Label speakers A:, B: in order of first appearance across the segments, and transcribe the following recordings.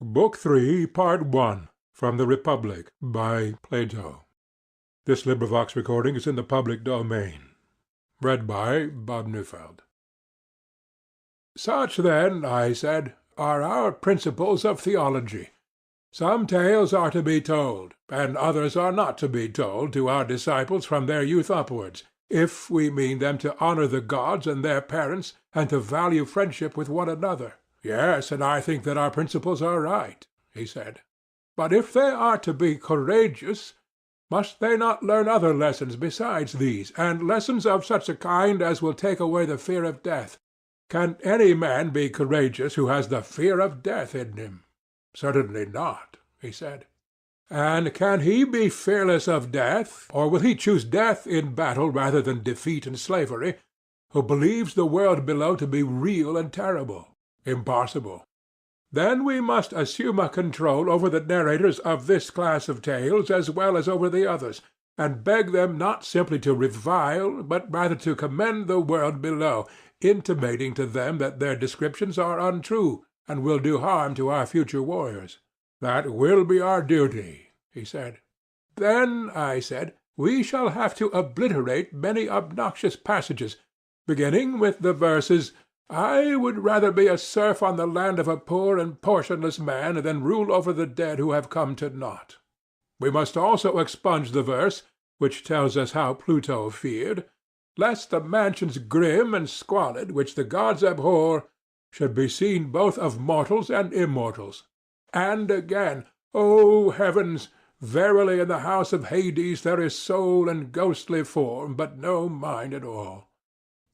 A: Book 3, Part 1, From the Republic, by Plato. This recording is in the public domain. Read by Bob Neufeld. Such, then, I said, are our principles of theology. Some tales are to be told, and others are not to be told, to our disciples from their youth upwards, if we mean them to honor the gods and their parents, and to value friendship with one another. Yes, and I think that our principles are right, he said. But if they are to be courageous, must they not learn other lessons besides these, and lessons of such a kind as will take away the fear of death? Can any man be courageous who has the fear of death in him? Certainly not, he said. And can he be fearless of death, or will he choose death in battle rather than defeat and slavery, who believes the world below to be real and terrible? Impossible. Then we must assume a control over the narrators of this class of tales as well as over the others, and beg them not simply to revile, but rather to commend the world below, intimating to them that their descriptions are untrue and will do harm to our future warriors. That will be our duty, he said. Then, I said, we shall have to obliterate many obnoxious passages, beginning with the verses, "I would rather be a serf on the land of a poor and portionless man than rule over the dead who have come to naught." We must also expunge the verse, which tells us how Pluto feared, lest the mansions grim and squalid, which the gods abhor, should be seen both of mortals and immortals. And again, O heavens! Verily in the house of Hades there is soul and ghostly form, but no mind at all.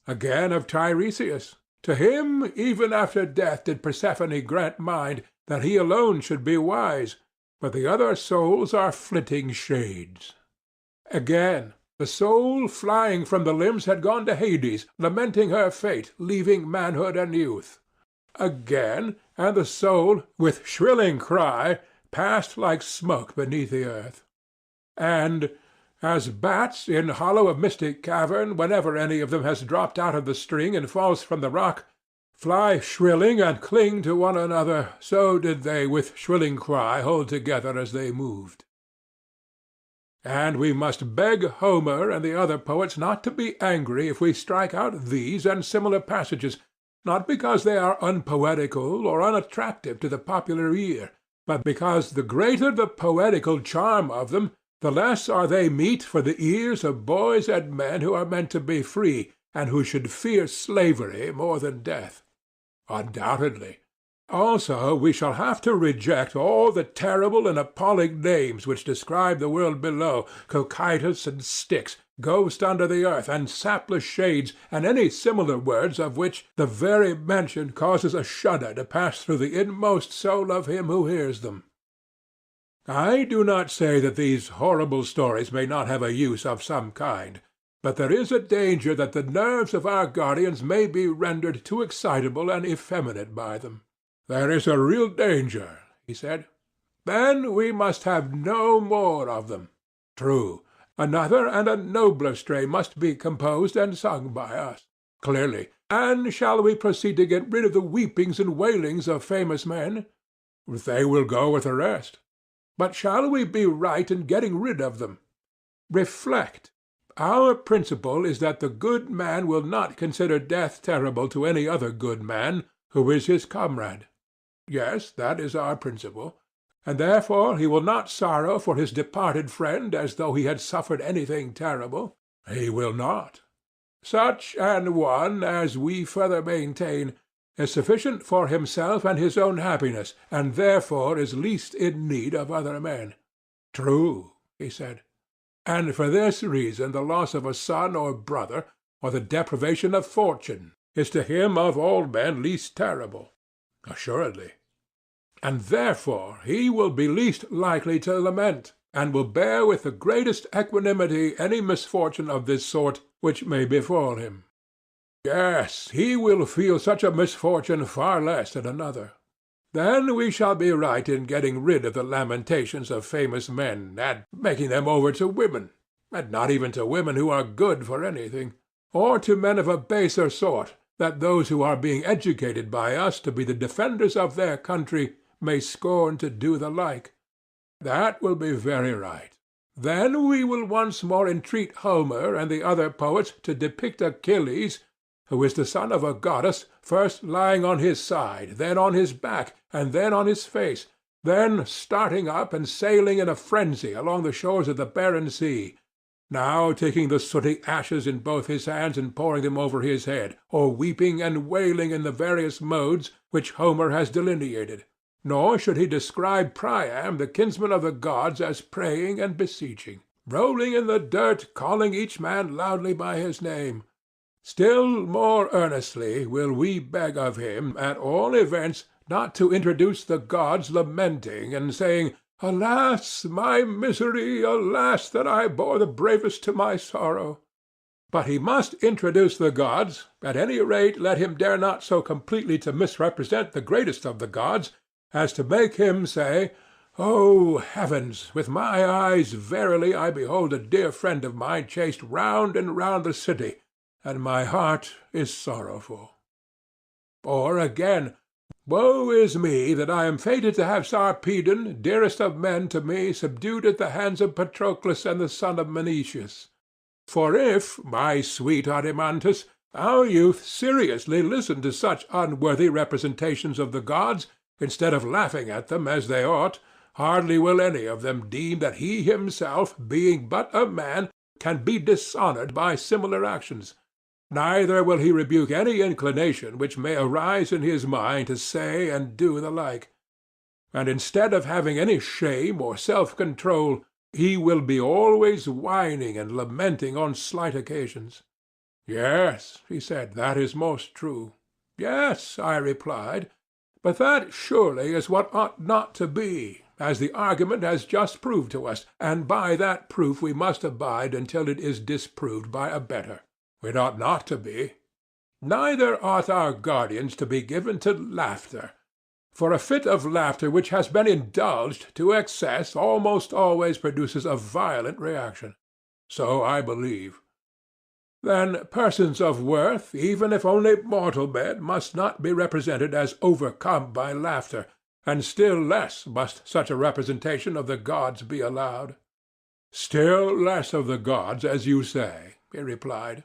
A: Again of Tiresias. To him even after death did Persephone grant mind, that he alone should be wise, but the other souls are flitting shades. Again, the soul flying from the limbs had gone to Hades, lamenting her fate, leaving manhood and youth. Again, and the soul, with shrilling cry, passed like smoke beneath the earth. And as bats in hollow of mystic cavern, whenever any of them has dropped out of the string and falls from the rock, fly shrilling and cling to one another, so did they with shrilling cry hold together as they moved. And we must beg Homer and the other poets not to be angry if we strike out these and similar passages, not because they are unpoetical or unattractive to the popular ear, but because the greater the poetical charm of them, the less are they meet for the ears of boys and men who are meant to be free, and who should fear slavery more than death. Undoubtedly. Also we shall have to reject all the terrible and appalling names which describe the world below, Cocytus and Styx, ghost under the earth, and sapless shades, and any similar words of which the very mention causes a shudder to pass through the inmost soul of him who hears them. I do not say that these horrible stories may not have a use of some kind, but there is a danger that the nerves of our guardians may be rendered too excitable and effeminate by them. There is a real danger, he said. Then we must have no more of them. True. Another and a nobler strain must be composed and sung by us. Clearly. And shall we proceed to get rid of the weepings and wailings of famous men? They will go with the rest. But shall we be right in getting rid of them? Reflect. Our principle is that the good man will not consider death terrible to any other good man who is his comrade. Yes, that is our principle. And therefore he will not sorrow for his departed friend as though he had suffered anything terrible. He will not. Such an one, as we further maintain, is sufficient for himself and his own happiness, and therefore is least in need of other men. True, he said. And for this reason the loss of a son or brother, or the deprivation of fortune, is to him of all men least terrible. Assuredly. And therefore he will be least likely to lament, and will bear with the greatest equanimity any misfortune of this sort which may befall him. Yes, he will feel such a misfortune far less than another. Then we shall be right in getting rid of the lamentations of famous men, and making them over to women, and not even to women who are good for anything, or to men of a baser sort, that those who are being educated by us to be the defenders of their country may scorn to do the like. That will be very right. Then we will once more entreat Homer and the other poets to depict Achilles, who is the son of a goddess, first lying on his side, then on his back, and then on his face, then starting up and sailing in a frenzy along the shores of the barren sea, now taking the sooty ashes in both his hands and pouring them over his head, or weeping and wailing in the various modes which Homer has delineated. Nor should he describe Priam, the kinsman of the gods, as praying and beseeching, rolling in the dirt, calling each man loudly by his name. Still more earnestly will we beg of him, at all events, not to introduce the gods lamenting and saying, "Alas, my misery! Alas, that I bore the bravest to my sorrow!" But he must introduce the gods, at any rate let him dare not so completely to misrepresent the greatest of the gods, as to make him say, "O heavens! with my eyes verily I behold a dear friend of mine chased round and round the city, and my heart is sorrowful." Or again, "Woe is me that I am fated to have Sarpedon, dearest of men to me, subdued at the hands of Patroclus and the son of Menoetius. For if, my sweet Adeimantus, our youth seriously listen to such unworthy representations of the gods, instead of laughing at them as they ought, hardly will any of them deem that he himself, being but a man, can be dishonoured by similar actions. Neither will he rebuke any inclination which may arise in his mind to say and do the like. And instead of having any shame or self-control, he will be always whining and lamenting on slight occasions." "Yes," he said, "that is most true." "Yes," I replied, "but that surely is what ought not to be, as the argument has just proved to us, and by that proof we must abide until it is disproved by a better. It ought not to be. Neither ought our guardians to be given to laughter, for a fit of laughter which has been indulged to excess almost always produces a violent reaction. So I believe. Then persons of worth, even if only mortal men, must not be represented as overcome by laughter, and still less must such a representation of the gods be allowed." "Still less of the gods, as you say," he replied.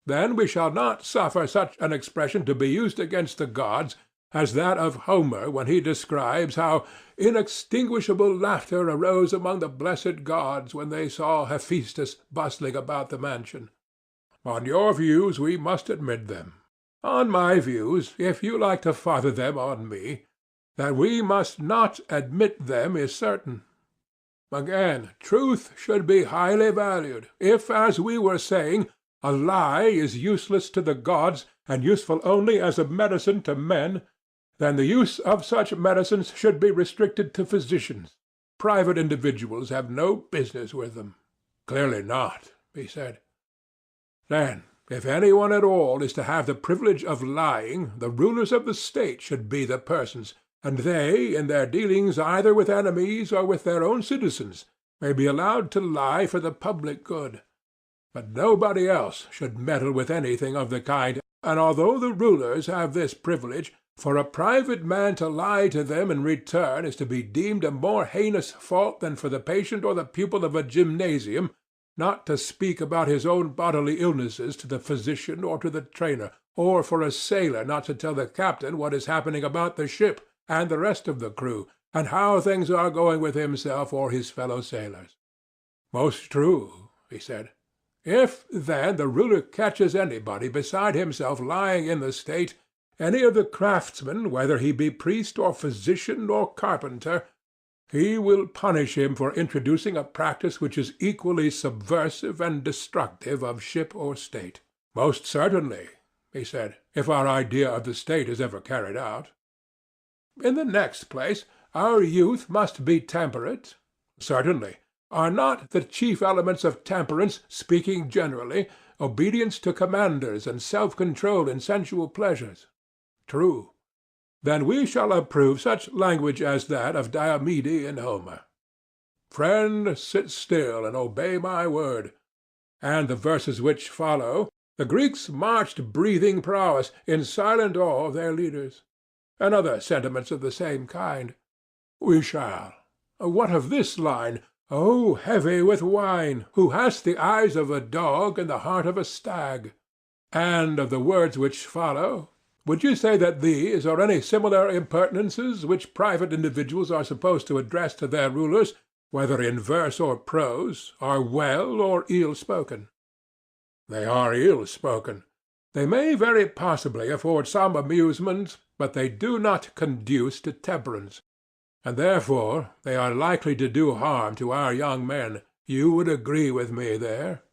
A: "Then we shall not suffer such an expression to be used against the gods as that of Homer when he describes how inextinguishable laughter arose among the blessed gods when they saw Hephaestus bustling about the mansion. On your views we must admit them. On my views, if you like to father them on me, that we must not admit them is certain. Again, truth should be highly valued. If, as we were saying, a lie is useless to the gods and useful only as a medicine to men, then the use of such medicines should be restricted to physicians. Private individuals have no business with them." "Clearly not," he said. "Then, if any one at all is to have the privilege of lying, the rulers of the state should be the persons, and they, in their dealings either with enemies or with their own citizens, may be allowed to lie for the public good. But nobody else should meddle with anything of the kind, and although the rulers have this privilege, for a private man to lie to them in return is to be deemed a more heinous fault than for the patient or the pupil of a gymnasium not to speak about his own bodily illnesses to the physician or to the trainer, or for a sailor not to tell the captain what is happening about the ship and the rest of the crew, and how things are going with himself or his fellow sailors." "Most true," he said. "If, then, the ruler catches anybody beside himself lying in the state, any of the craftsmen, whether he be priest or physician or carpenter, he will punish him for introducing a practice which is equally subversive and destructive of ship or state." "Most certainly," he said, "if our idea of the state is ever carried out." "In the next place, our youth must be temperate." "Certainly. Are not the chief elements of temperance, speaking generally, obedience to commanders and self-control in sensual pleasures?" "True." "Then we shall approve such language as that of Diomede in Homer. Friend, sit still and obey my word. And the verses which follow, the Greeks marched breathing prowess, in silent awe of their leaders. And other sentiments of the same kind. We shall. What of this line? O heavy with wine, who hast the eyes of a dog and the heart of a stag? And of the words which follow, would you say that these, or any similar impertinences which private individuals are supposed to address to their rulers, whether in verse or prose, are well or ill spoken? They are ill spoken. They may very possibly afford some amusement, but they do not conduce to temperance, and therefore they are likely to do harm to our young men. You would agree with me there?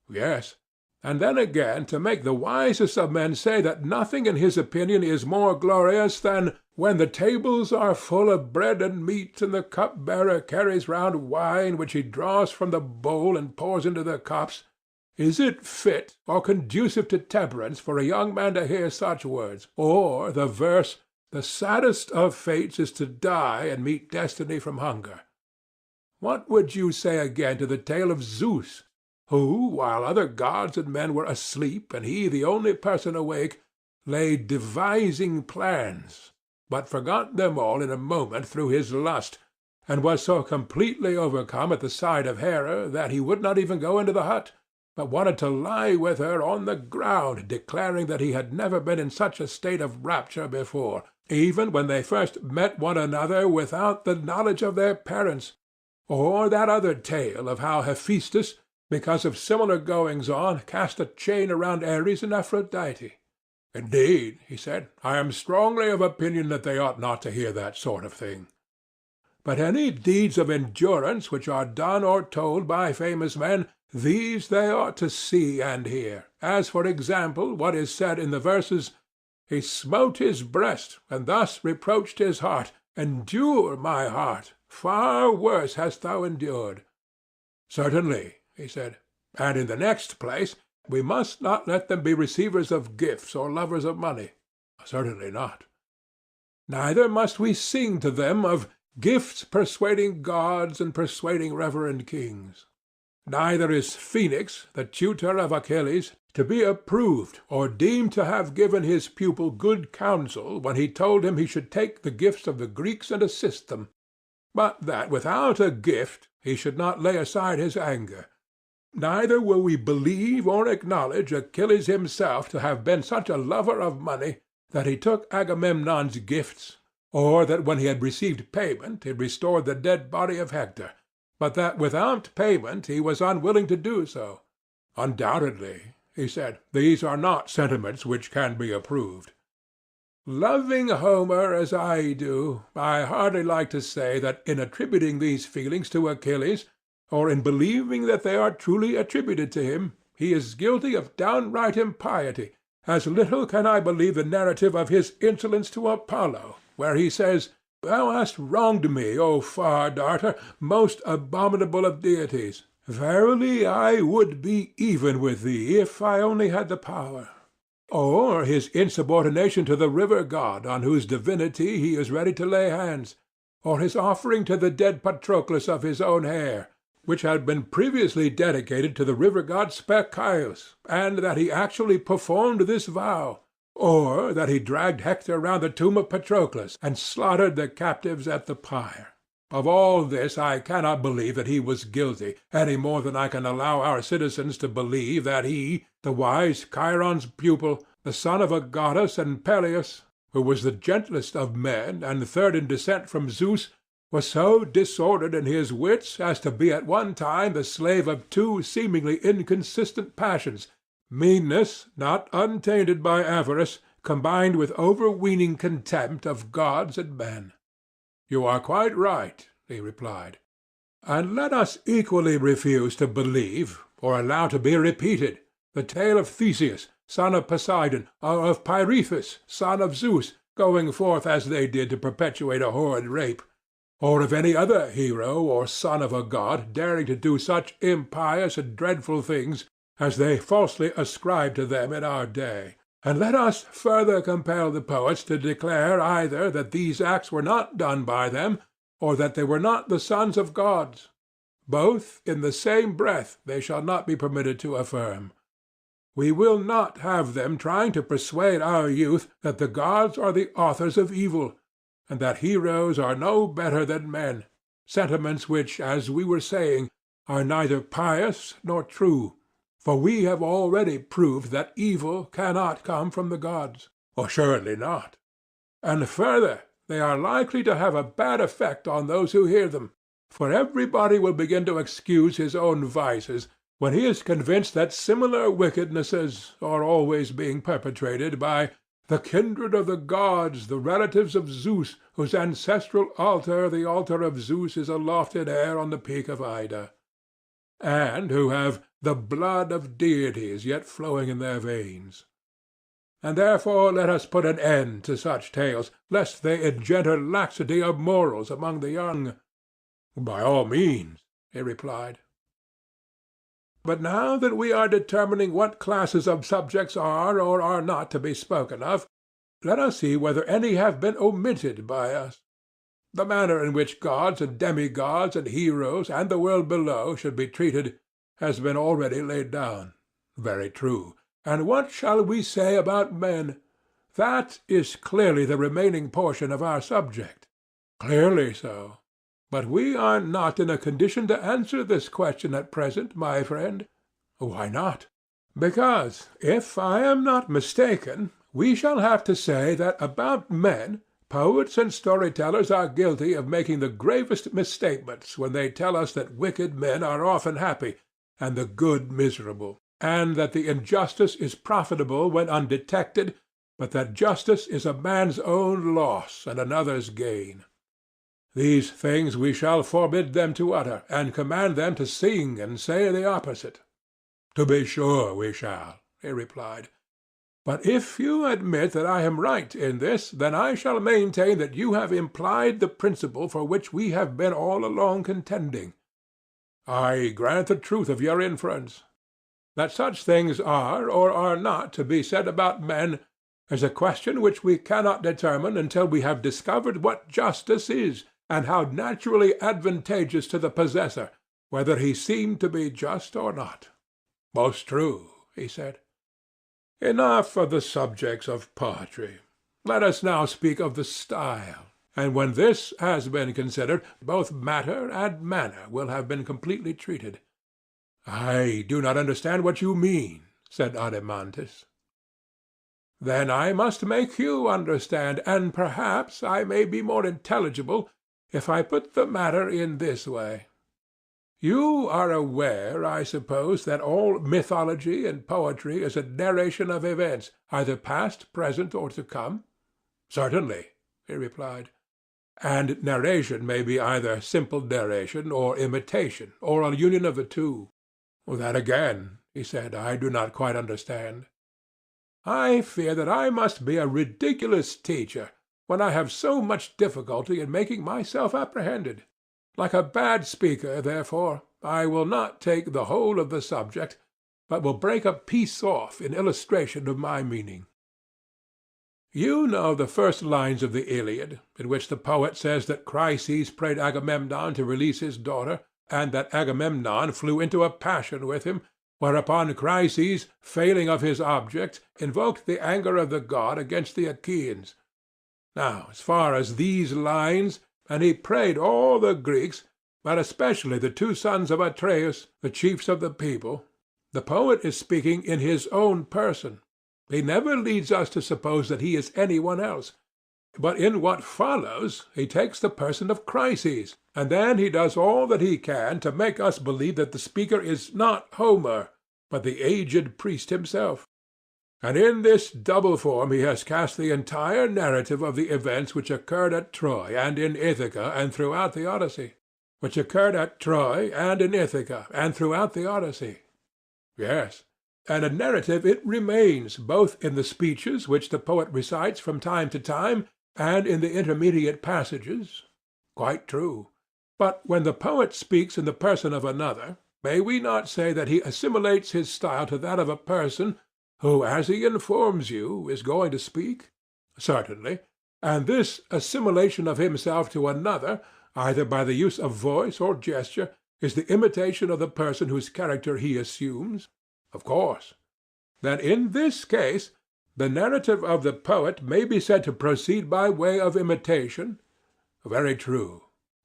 A: Yes. And then again, to make the wisest of men say that nothing in his opinion is more glorious than when the tables are full of bread and meat, and the cup-bearer carries round wine which he draws from the bowl and pours into the cups. Is it fit or conducive to temperance for a young man to hear such words? Or the verse, "The saddest of fates is to die and meet destiny from hunger"? What would you say again to the tale of Zeus, who, while other gods and men were asleep and he the only person awake, lay devising plans, but forgot them all in a moment through his lust, and was so completely overcome at the sight of Hera that he would not even go into the hut, but wanted to lie with her on the ground, declaring that he had never been in such a state of rapture before, even when they first met one another without the knowledge of their parents? Or that other tale of how Hephaestus, because of similar goings-on, cast a chain around Ares and Aphrodite. Indeed, he said, I am strongly of opinion that they ought not to hear that sort of thing. But any deeds of endurance which are done or told by famous men, these they ought to see and hear, as for example what is said in the verses, "He smote his breast, and thus reproached his heart, Endure, my heart, far worse hast thou endured." Certainly, he said. And in the next place, we must not let them be receivers of gifts or lovers of money. Certainly not. Neither must we sing to them of gifts persuading gods and persuading reverend kings. Neither is Phoenix, the tutor of Achilles, to be approved or deemed to have given his pupil good counsel when he told him he should take the gifts of the Greeks and assist them, but that without a gift he should not lay aside his anger. Neither will we believe or acknowledge Achilles himself to have been such a lover of money that he took Agamemnon's gifts, or that when he had received payment he restored the dead body of Hector, but that without payment he was unwilling to do so. Undoubtedly, he said, these are not sentiments which can be approved. Loving Homer as I do, I hardly like to say that in attributing these feelings to Achilles, or in believing that they are truly attributed to him, he is guilty of downright impiety. As little can I believe the narrative of his insolence to Apollo, where he says, "Thou hast wronged me, O Far Darter, most abominable of deities. Verily I would be even with thee if I only had the power." Or his insubordination to the river god, on whose divinity he is ready to lay hands, or his offering to the dead Patroclus of his own hair, which had been previously dedicated to the river god Spercheius, and that he actually performed this vow, or that he dragged Hector round the tomb of Patroclus and slaughtered the captives at the pyre. Of all this I cannot believe that he was guilty, any more than I can allow our citizens to believe that he, the wise Chiron's pupil, the son of a goddess and Peleus, who was the gentlest of men and third in descent from Zeus, was so disordered in his wits as to be at one time the slave of two seemingly inconsistent passions, meanness not untainted by avarice, combined with overweening contempt of gods and men. You are quite right, he replied. And let us equally refuse to believe, or allow to be repeated, the tale of Theseus, son of Poseidon, or of Pirithous, son of Zeus, going forth as they did to perpetuate a horrid rape, or of any other hero or son of a god daring to do such impious and dreadful things as they falsely ascribe to them in our day. And let us further compel the poets to declare either that these acts were not done by them, or that they were not the sons of gods. Both in the same breath they shall not be permitted to affirm. We will not have them trying to persuade our youth that the gods are the authors of evil, and that heroes are no better than men, sentiments which, as we were saying, are neither pious nor true, for we have already proved that evil cannot come from the gods, or surely not. And further, they are likely to have a bad effect on those who hear them, for everybody will begin to excuse his own vices when he is convinced that similar wickednesses are always being perpetrated by the kindred of the gods, the relatives of Zeus, whose ancestral altar, the altar of Zeus, is aloft in air on the peak of Ida, and who have the blood of deities yet flowing in their veins. And therefore let us put an end to such tales, lest they engender laxity of morals among the young. By all means, he replied. But now that we are determining what classes of subjects are or are not to be spoken of, let us see whether any have been omitted by us. The manner in which gods and demigods and heroes and the world below should be treated has been already laid down. Very true. And what shall we say about men? That is clearly the remaining portion of our subject. Clearly so. But we are not in a condition to answer this question at present, my friend. Why not? Because, if I am not mistaken, we shall have to say that about men, poets and storytellers are guilty of making the gravest misstatements when they tell us that wicked men are often happy, and the good miserable, and that the injustice is profitable when undetected, but that justice is a man's own loss and another's gain. These things we shall forbid them to utter, and command them to sing and say the opposite. To be sure we shall, he replied. But if you admit that I am right in this, then I shall maintain that you have implied the principle for which we have been all along contending. I grant the truth of your inference. That such things are or are not to be said about men is a question which we cannot determine until we have discovered what justice is, and how naturally advantageous to the possessor, whether he seem to be just or not. Most true, he said. Enough of the subjects of poetry. Let us now speak of the style, and when this has been considered, both matter and manner will have been completely treated. I do not understand what you mean, said Adeimantus. Then I must make you understand, and perhaps I may be more intelligible if I put the matter in this way. You are aware, I suppose, that all mythology and poetry is a narration of events, either past, present, or to come? Certainly, he replied. And narration may be either simple narration or imitation, or a union of the two. That again, he said, I do not quite understand. I fear that I must be a ridiculous teacher, when I have so much difficulty in making myself apprehended. Like a bad speaker, therefore, I will not take the whole of the subject, but will break a piece off in illustration of my meaning. You know the first lines of the Iliad, in which the poet says that Chryses prayed Agamemnon to release his daughter, and that Agamemnon flew into a passion with him, whereupon Chryses, failing of his object, invoked the anger of the god against the Achaeans. Now, as far as these lines, and he prayed all the Greeks, but especially the two sons of Atreus, the chiefs of the people, the poet is speaking in his own person. He never leads us to suppose that he is any one else. But in what follows he takes the person of Chryses, and then he does all that he can to make us believe that the speaker is not Homer, but the aged priest himself. And in this double form he has cast the entire narrative of the events which occurred at Troy and in Ithaca and throughout the Odyssey. Which occurred at Troy and in Ithaca and throughout the Odyssey. Yes, and a narrative it remains, both in the speeches which the poet recites from time to time and in the intermediate passages. Quite true. But when the poet speaks in the person of another, may we not say that he assimilates his style to that of a person who, as he informs you, is going to speak? Certainly. And this assimilation of himself to another, either by the use of voice or gesture, is the imitation of the person whose character he assumes? Of course. Then in this case The narrative of the poet may be said to proceed by way of imitation. Very true.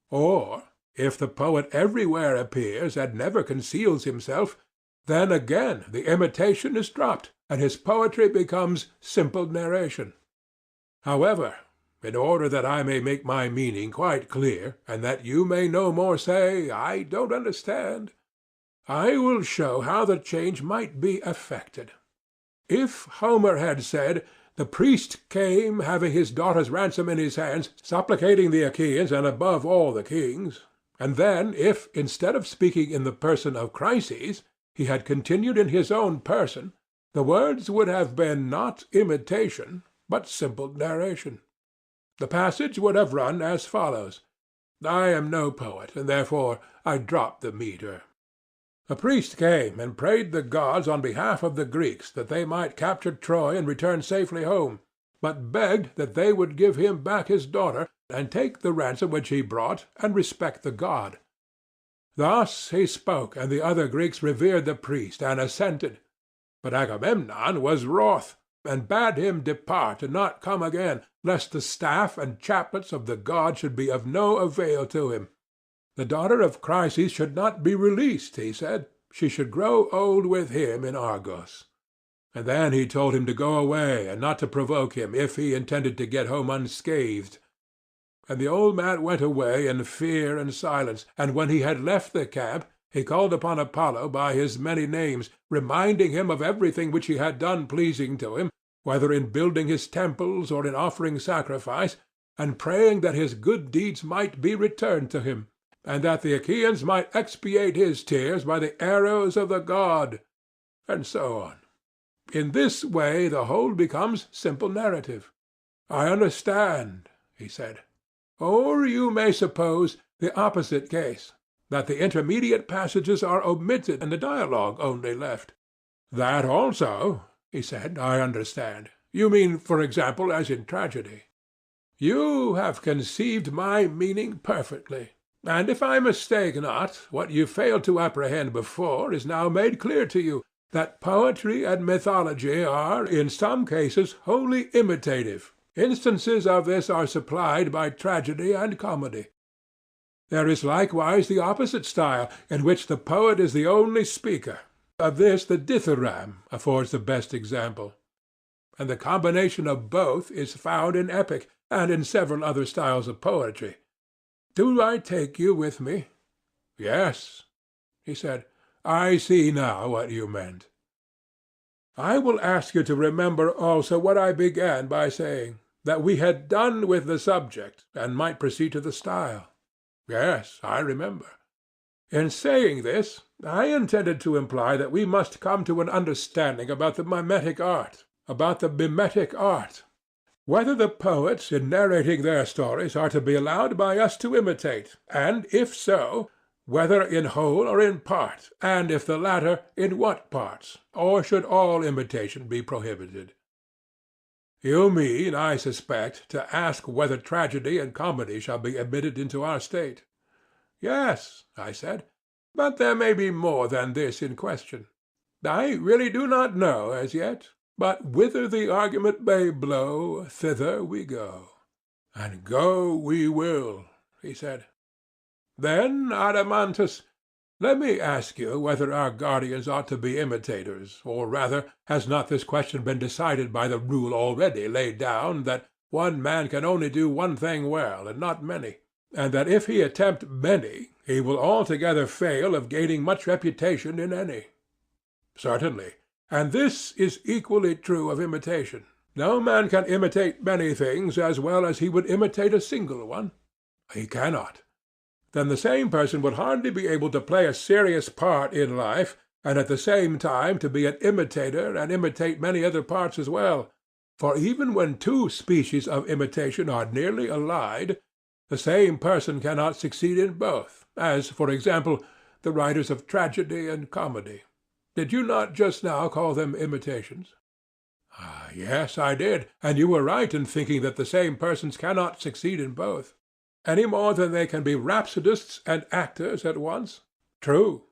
A: Or, if the poet everywhere appears and never conceals himself, then again the imitation is dropped, and his poetry becomes simple narration. However, in order that I may make my meaning quite clear, and that you may no more say, "I don't understand," I will show how the change might be effected. If Homer had said, "The priest came, having his daughter's ransom in his hands, supplicating the Achaeans and above all the kings," and then if, instead of speaking in the person of Chryses, he had continued in his own person, the words would have been not imitation, but simple narration. The passage would have run as follows. I am no poet, and therefore I drop the metre. A priest came and prayed the gods on behalf of the Greeks that they might capture Troy and return safely home, but begged that they would give him back his daughter, and take the ransom which he brought, and respect the god. Thus he spoke, and the other Greeks revered the priest, and assented. But Agamemnon was wroth, and bade him depart and not come again, lest the staff and chaplets of the god should be of no avail to him. The daughter of Chryses should not be released, he said. She should grow old with him in Argos. And then he told him to go away, and not to provoke him, if he intended to get home unscathed. And the old man went away in fear and silence, and when he had left the camp, he called upon Apollo by his many names, reminding him of everything which he had done pleasing to him, whether in building his temples or in offering sacrifice, and praying that his good deeds might be returned to him, and that the Achaeans might expiate his tears by the arrows of the god, and so on. In this way the whole becomes simple narrative. I understand, he said. Or you may suppose the opposite case, that the intermediate passages are omitted and the dialogue only left. That also, he said, I understand. You mean, for example, as in tragedy. You have conceived my meaning perfectly. And if I mistake not, what you failed to apprehend before is now made clear to you, that poetry and mythology are, in some cases, wholly imitative. Instances of this are supplied by tragedy and comedy. There is likewise the opposite style, in which the poet is the only speaker. Of this the dithyramb affords the best example. And the combination of both is found in epic, and in several other styles of poetry. Do I take you with me? Yes, he said. I see now what you meant. I will ask you to remember also what I began by saying, that we had done with the subject, and might proceed to the style. Yes, I remember. In saying this, I intended to imply that we must come to an understanding about the mimetic art, whether the poets in narrating their stories are to be allowed by us to imitate, and if so, whether in whole or in part, and if the latter, in what parts, or should all imitation be prohibited? You mean, I suspect, to ask whether tragedy and comedy shall be admitted into our state. Yes, I said, but there may be more than this in question. I really do not know as yet. But whither the argument may blow, thither we go. And go we will, he said. Then, Adeimantus, let me ask you whether our guardians ought to be imitators, or rather, has not this question been decided by the rule already laid down, that one man can only do one thing well, and not many, and that if he attempt many, he will altogether fail of gaining much reputation in any? Certainly. And this is equally true of imitation. No man can imitate many things as well as he would imitate a single one. He cannot. Then the same person would hardly be able to play a serious part in life, and at the same time to be an imitator and imitate many other parts as well. For even when two species of imitation are nearly allied, the same person cannot succeed in both, as, for example, the writers of tragedy and comedy. Did you not just now call them imitations? Yes, I did, and you were right in thinking that the same persons cannot succeed in both. Any more than they can be rhapsodists and actors at once? True.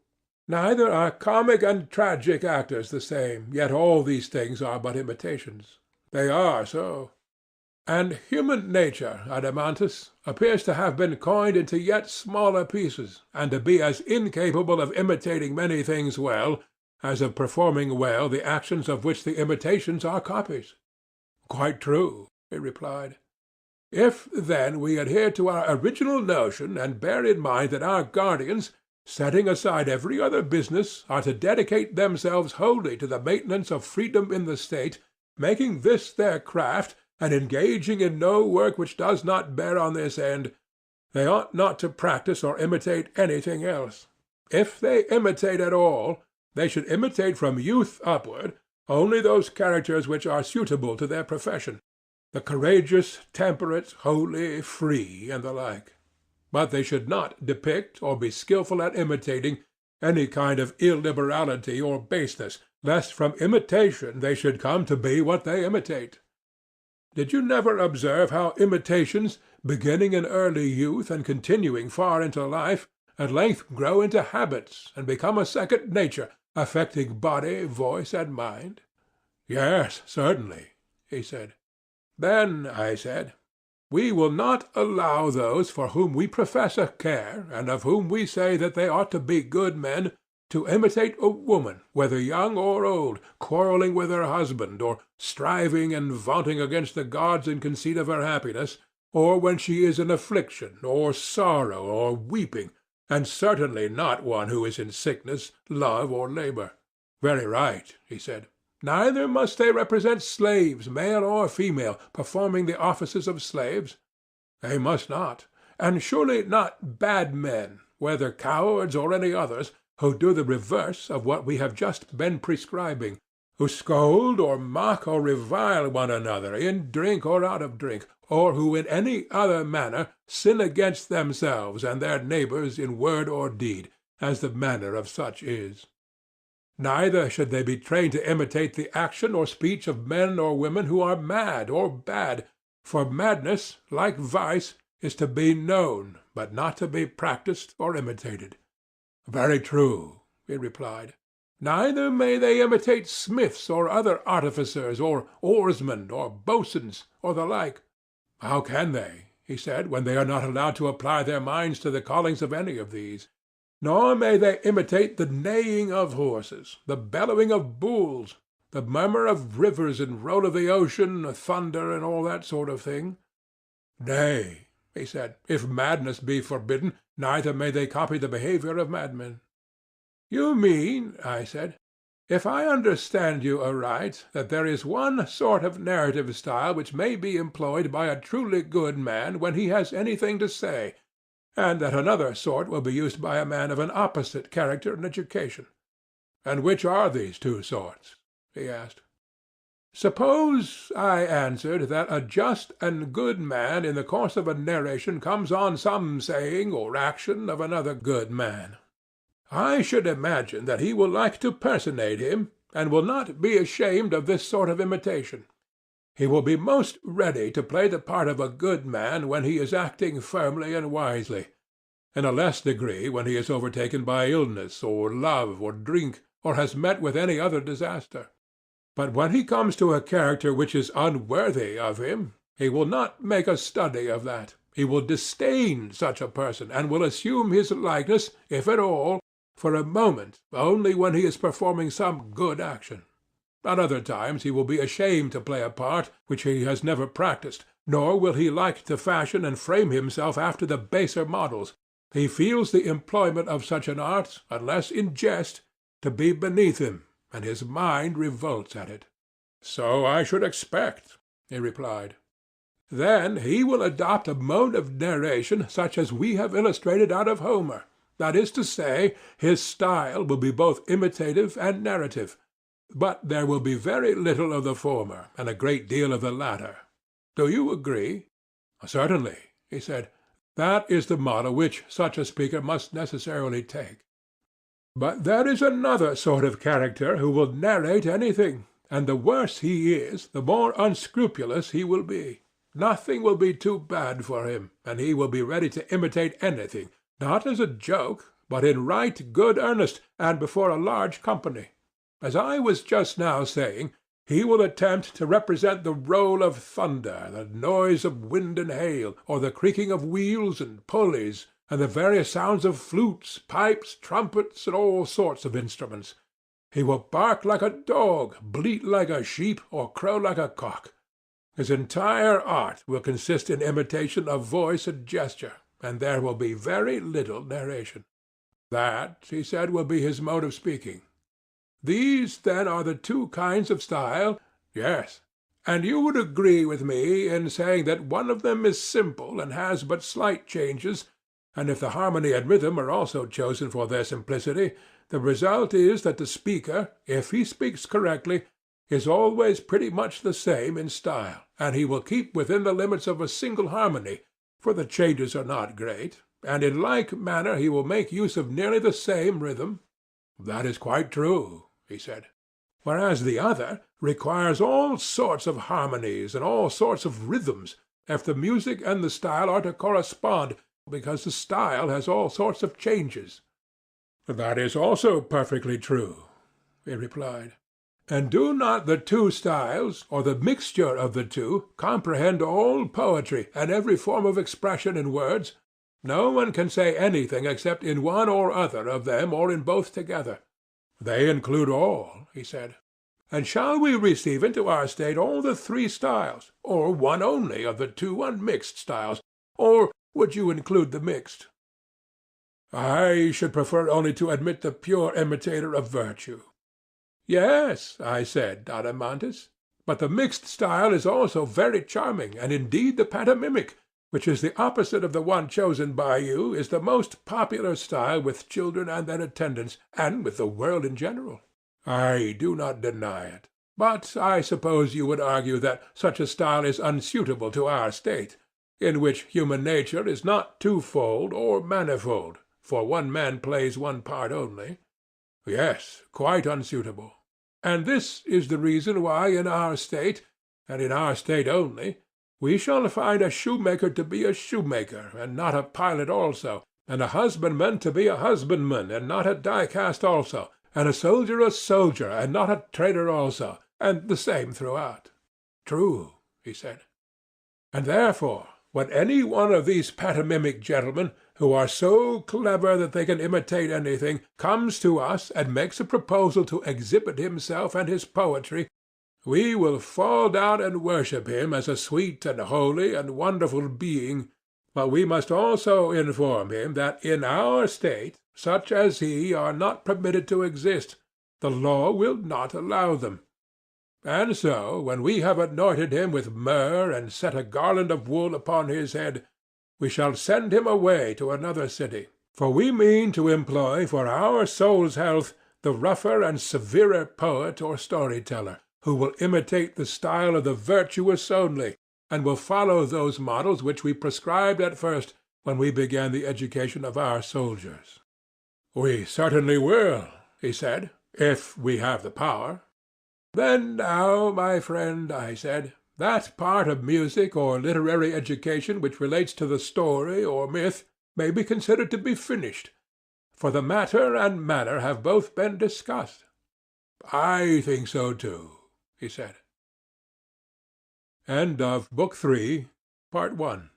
A: Neither are comic and tragic actors the same, yet all these things are but imitations. They are so. And human nature, Adeimantus, appears to have been coined into yet smaller pieces, and to be as incapable of imitating many things well, as of performing well the actions of which the imitations are copies. Quite true, he replied. If, then, we adhere to our original notion, and bear in mind that our guardians, setting aside every other business, are to dedicate themselves wholly to the maintenance of freedom in the state, making this their craft, and engaging in no work which does not bear on this end, they ought not to practice or imitate anything else. If they imitate at all, they should imitate from youth upward only those characters which are suitable to their profession, the courageous, temperate, holy, free, and the like. But they should not depict, or be skilful at imitating, any kind of illiberality or baseness, lest from imitation they should come to be what they imitate. Did you never observe how imitations, beginning in early youth and continuing far into life, at length grow into habits and become a second nature, affecting body, voice, and mind? Yes, certainly, he said. Then, I said, we will not allow those for whom we profess a care, and of whom we say that they ought to be good men, to imitate a woman, whether young or old, quarrelling with her husband, or striving and vaunting against the gods in conceit of her happiness, or when she is in affliction, or sorrow, or weeping, and certainly not one who is in sickness, love, or labor. Very right, he said. Neither must they represent slaves, male or female, performing the offices of slaves. They must not, and surely not bad men, whether cowards or any others, who do the reverse of what we have just been prescribing, who scold or mock or revile one another in drink or out of drink, or who in any other manner sin against themselves and their neighbors in word or deed, as the manner of such is. Neither should they be trained to imitate the action or speech of men or women who are mad or bad, for madness, like vice, is to be known, but not to be practised or imitated. Very true, he replied. Neither may they imitate smiths or other artificers, or oarsmen, or boatswains, or the like. How can they, he said, when they are not allowed to apply their minds to the callings of any of these? Nor may they imitate the neighing of horses, the bellowing of bulls, the murmur of rivers and roll of the ocean, thunder, and all that sort of thing. Nay, he said, if madness be forbidden, neither may they copy the behavior of madmen. You mean, I said, if I understand you aright, that there is one sort of narrative style which may be employed by a truly good man when he has anything to say, and that another sort will be used by a man of an opposite character and education. And which are these two sorts? He asked. Suppose, I answered, that a just and good man in the course of a narration comes on some saying or action of another good man. I should imagine that he will like to personate him, and will not be ashamed of this sort of imitation. He will be most ready to play the part of a good man when he is acting firmly and wisely, in a less degree when he is overtaken by illness, or love, or drink, or has met with any other disaster. But when he comes to a character which is unworthy of him, he will not make a study of that. He will disdain such a person, and will assume his likeness, if at all, for a moment only when he is performing some good action. At other times he will be ashamed to play a part which he has never practised, nor will he like to fashion and frame himself after the baser models. He feels the employment of such an art, unless in jest, to be beneath him, and his mind revolts at it. So I should expect, he replied. Then he will adopt a mode of narration such as we have illustrated out of Homer. That is to say, his style will be both imitative and narrative, but there will be very little of the former and a great deal of the latter. Do you agree? Certainly, he said. That is the model which such a speaker must necessarily take. But there is another sort of character who will narrate anything, and the worse he is, the more unscrupulous he will be. Nothing will be too bad for him, and he will be ready to imitate anything, not as a joke, but in right good earnest, and before a large company. As I was just now saying, He will attempt to represent the roll of thunder, the noise of wind and hail, or the creaking of wheels and pulleys, and the various sounds of flutes, pipes, trumpets, and all sorts of instruments. He will bark like a dog, bleat like a sheep, or crow like a cock. His entire art will consist in imitation of voice and gesture, and there will be very little narration. That, he said, will be his mode of speaking. These, then, are the two kinds of style? Yes. And you would agree with me in saying that one of them is simple and has but slight changes, and if the harmony and rhythm are also chosen for their simplicity, the result is that the speaker, if he speaks correctly, is always pretty much the same in style, and he will keep within the limits of a single harmony, for the changes are not great, and in like manner he will make use of nearly the same rhythm. That is quite true, he said. Whereas the other requires all sorts of harmonies and all sorts of rhythms, if the music and the style are to correspond, because the style has all sorts of changes. That is also perfectly true, he replied. And do not the two styles, or the mixture of the two, comprehend all poetry and every form of expression in words? No one can say anything except in one or other of them or in both together. They include all, he said. And shall we receive into our state all the three styles, or one only of the two unmixed styles, or would you include the mixed? I should prefer only to admit the pure imitator of virtue. Yes, I said, Adeimantus, but the mixed style is also very charming, and indeed the pantomimic, which is the opposite of the one chosen by you, is the most popular style with children and their attendants, and with the world in general. I do not deny it. But I suppose you would argue that such a style is unsuitable to our state, in which human nature is not twofold or manifold, for one man plays one part only. Yes, quite unsuitable. And this is the reason why in our state, and in our state only, we shall find a shoemaker to be a shoemaker, and not a pilot also, and a husbandman to be a husbandman, and not a die-cast also, and a soldier, and not a trader also, and the same throughout. True, he said. And therefore, when any one of these pantomimic gentlemen, who are so clever that they can imitate anything, comes to us and makes a proposal to exhibit himself and his poetry, we will fall down and worship him as a sweet and holy and wonderful being, but we must also inform him that in our state such as he are not permitted to exist. The law will not allow them. And so, when we have anointed him with myrrh and set a garland of wool upon his head, we shall send him away to another city, for we mean to employ for our soul's health the rougher and severer poet or story-teller, who will imitate the style of the virtuous only, and will follow those models which we prescribed at first when we began the education of our soldiers. We certainly will, he said, if we have the power. Then now, my friend, I said, that part of music or literary education which relates to the story or myth may be considered to be finished, for the matter and manner have both been discussed. I think so too, he said. End of Book 3, Part 1.